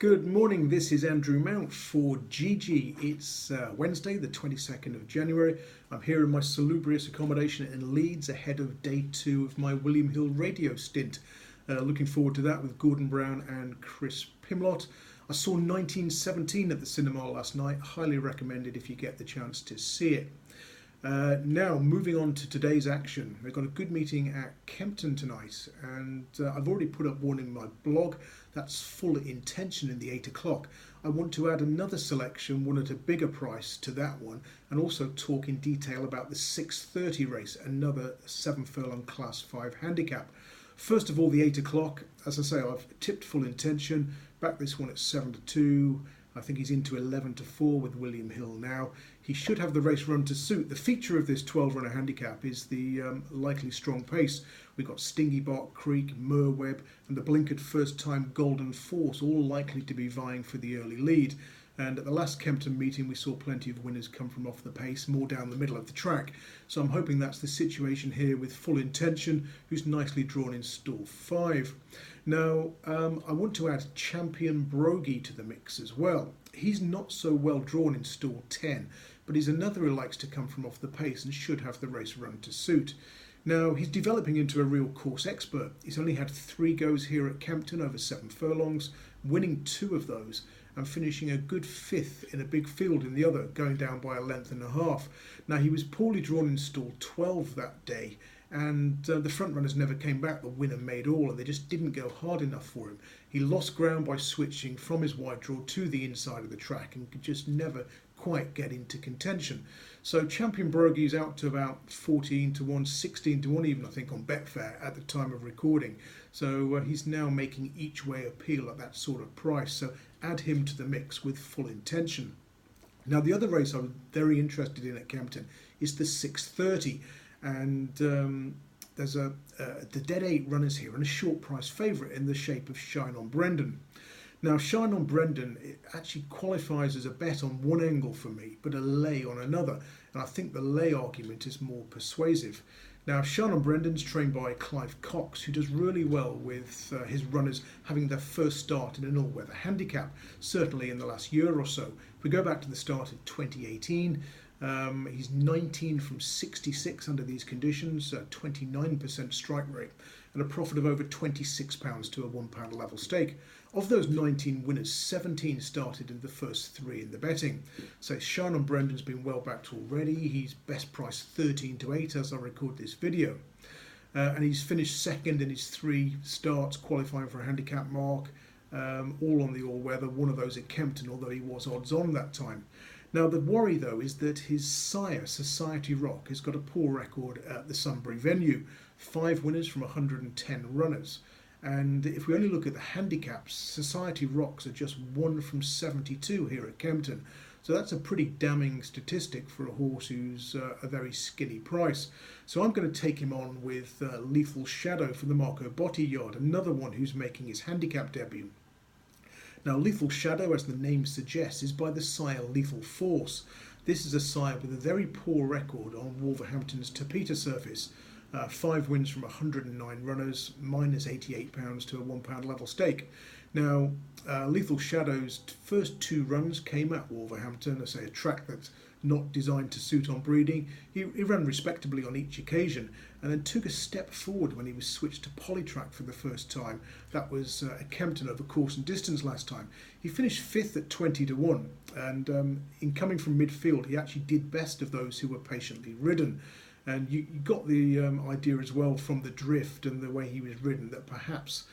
Good morning, this is Andrew Mount for GG. It's Wednesday, the 22nd of January. I'm here in my salubrious accommodation in Leeds ahead of day 2 of my William Hill radio stint. Looking forward to that with Gordon Brown and Chris Pimlott. I saw 1917 at the cinema last night. Highly recommended if you get the chance to see it. Now, moving on to today's action. We've got a good meeting at Kempton tonight, and I've already put up one in my blog. That's full intention in the 8 o'clock. I want to add another selection, one at a bigger price, to that one, and also talk in detail about the 6:30 race, another 7 furlong Class 5 handicap. First of all, the 8 o'clock. As I say, I've tipped full intention. Back this one at 7-2. I think he's into 11-4 with William Hill now. He should have the race run to suit. The feature of this 12-runner handicap is the likely strong pace. We've got Stingy Bark Creek, Merweb and the blinkered first time Golden Force, all likely to be vying for the early lead. And at the last Kempton meeting, we saw plenty of winners come from off the pace, more down the middle of the track. So I'm hoping that's the situation here with Full Intention, who's nicely drawn in stall 5. Now, I want to add Champion Brogy to the mix as well. He's not so well drawn in stall 10, but he's another who likes to come from off the pace and should have the race run to suit. Now, he's developing into a real course expert. He's only had 3 goes here at Kempton over 7 furlongs, winning 2 of those and finishing a good 5th in a big field in the other, going down by a length and a half. Now, he was poorly drawn in stall 12 that day, and the front runners never came back. The winner made all, and they just didn't go hard enough for him. He lost ground by switching from his wide draw to the inside of the track and could just never quite get into contention. So Champion Brogy is out to about 14-1, 16-1 even, I think, on Betfair at the time of recording. So he's now making each way appeal at that sort of price. So add him to the mix with Full Intention. Now, the other race I was very interested in at Kempton is the 6:30, and there's the dead 8 runners here and a short price favourite in the shape of Shine on Brendan. Now, Shine on Brendan, it actually qualifies as a bet on one angle for me, but a lay on another, and I think the lay argument is more persuasive. Now, Shine on Brendan's trained by Clive Cox, who does really well with his runners having their first start in an all-weather handicap, certainly in the last year or so. If we go back to the start of 2018, he's 19 from 66 under these conditions, 29% strike rate, and a profit of over £26 to a £1 level stake. Of those 19 winners, 17 started in the first 3 in the betting. So Shine on Brendan's been well backed already. He's best priced 13-8 as I record this video. And he's finished second in his 3 starts, qualifying for a handicap mark, all on the all-weather, one of those at Kempton, although he was odds on that time. Now, the worry, though, is that his sire, Society Rock, has got a poor record at the Sunbury venue. 5 winners from 110 runners. And if we only look at the handicaps, Society Rocks are just 1 from 72 here at Kempton. So that's a pretty damning statistic for a horse who's a very skinny price. So I'm going to take him on with Lethal Shadow for the Marco Botti yard, another one who's making his handicap debut. Now, Lethal Shadow, as the name suggests, is by the sire Lethal Force. This is a sire with a very poor record on Wolverhampton's Tapeta surface. 5 wins from 109 runners, minus £88 to a £1 level stake. Now, Lethal Shadow's first 2 runs came at Wolverhampton, I say a track that's not designed to suit on breeding. He ran respectably on each occasion and then took a step forward when he was switched to Polytrack for the first time. That was at Kempton over course and distance last time. He finished 5th at 20-1, and in coming from midfield, he actually did best of those who were patiently ridden. And you got the idea as well from the drift and the way he was ridden that perhaps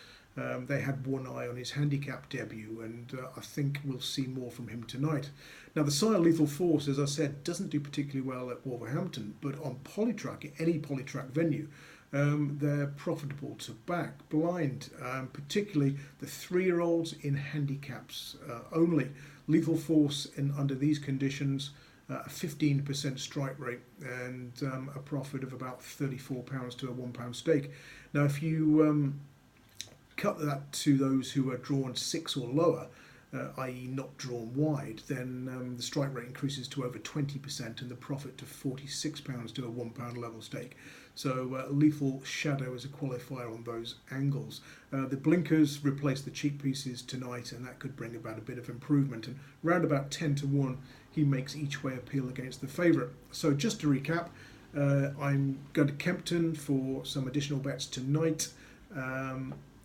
they had one eye on his handicap debut, and I think we'll see more from him tonight. Now, the sire Lethal Force, as I said, doesn't do particularly well at Wolverhampton, but on Polytrack, any Polytrack venue, they're profitable to back blind, particularly the 3-year-olds in handicaps only. Lethal Force under these conditions, a 15% strike rate and a profit of about £34 to a £1 stake. Now, if you cut that to those who are drawn 6 or lower, i.e. not drawn wide, then the strike rate increases to over 20% and the profit to £46 to a £1 level stake. So Lethal Shadow is a qualifier on those angles. The blinkers replace the cheek pieces tonight, and that could bring about a bit of improvement. And round about 10 to 1, he makes each way appeal against the favourite. So just to recap, I'm going to Kempton for some additional bets tonight.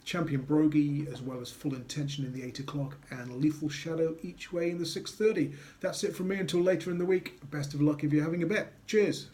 Champion Brogy, as well as Full Intention in the 8 o'clock, and Lethal Shadow each way in the 6:30. That's it from me until later in the week. Best of luck if you're having a bet. Cheers.